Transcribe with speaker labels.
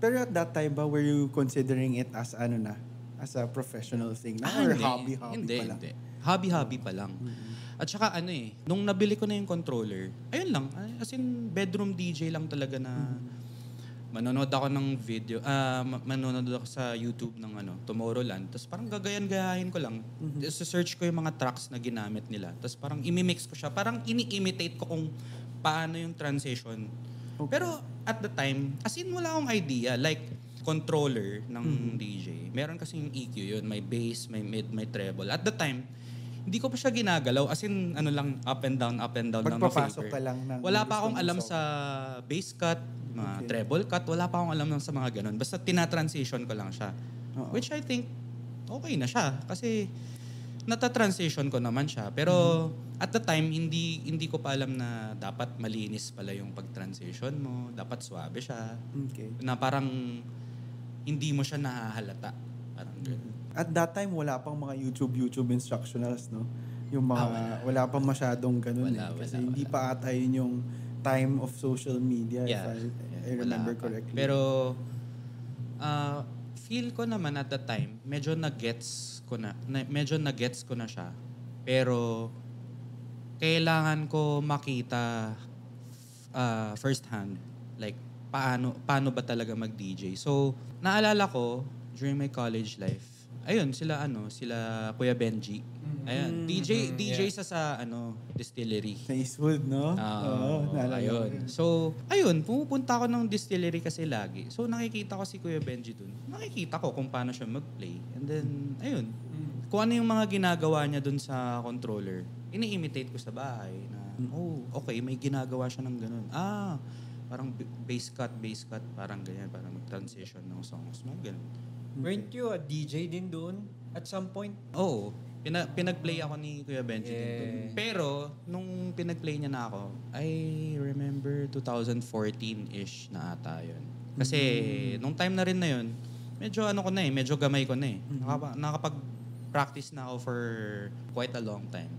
Speaker 1: Pero at that time ba, were you considering it as as a professional thing na? Or hobby pa lang?
Speaker 2: Hindi. Hobby pa lang. At saka nung nabili ko na yung controller, ayun lang, as in bedroom DJ lang talaga na manonood ako ng video, manonood ako sa YouTube ng Tomorrowland, tapos parang gagayan-gayahin ko lang. Search ko yung mga tracks na ginamit nila, tapos parang imimix ko siya, parang ini-imitate ko kung paano yung transition. Okay. Pero at the time, as in wala akong idea, like controller ng DJ. Meron kasing EQ yun, may bass, may mid, may treble. At the time, hindi ko pa siya ginagalaw. As in, lang, up and down lang ng
Speaker 1: pagpapasok ka lang ng
Speaker 2: wala pa akong alam sa bass cut, mga treble cut. Wala pa akong alam sa mga ganun. Basta tinatransition ko lang siya. Which I think, okay na siya. Kasi, nata-transition ko naman siya. Pero, at the time, hindi ko pa alam na dapat malinis pala yung pag-transition mo. Dapat swabe siya.
Speaker 1: Okay.
Speaker 2: Na parang, hindi mo siya nahahalata. Parang ganun.
Speaker 1: At that time, wala pang mga YouTube instructionals, no? Yung mga, wala pang masyadong ganun. Kasi hindi pa ata yun yung time of social media, if I remember correctly.
Speaker 2: Pero, feel ko naman at that time, medyo na-gets ko na siya. Pero, kailangan ko makita first hand, like, paano ba talaga mag-DJ. So, naalala ko, during my college life, ayun, sila Kuya Benji. Ayun, DJ sa distillery.
Speaker 1: Sa Eastwood, no?
Speaker 2: Ayun. So, ayun, pumupunta ako ng distillery kasi lagi. So, nakikita ko si Kuya Benji dun. Nakikita ko kung paano siya mag-play. And then, ayun, kung ano yung mga ginagawa niya dun sa controller, ini-imitate ko sa bahay na, okay, may ginagawa siya ng ganun. Parang bass cut, parang ganyan, parang mag-transition ng songs. Mga ganun.
Speaker 3: Weren't you a DJ din doon at some point?
Speaker 2: Oo. Pinag-play ako ni Kuya Benji din doon. Pero, nung pinag-play niya na ako, I remember 2014-ish na ata yun. Kasi, nung time na rin na yun, medyo medyo gamay ko na eh. Nakapag-practice na ako for quite a long time.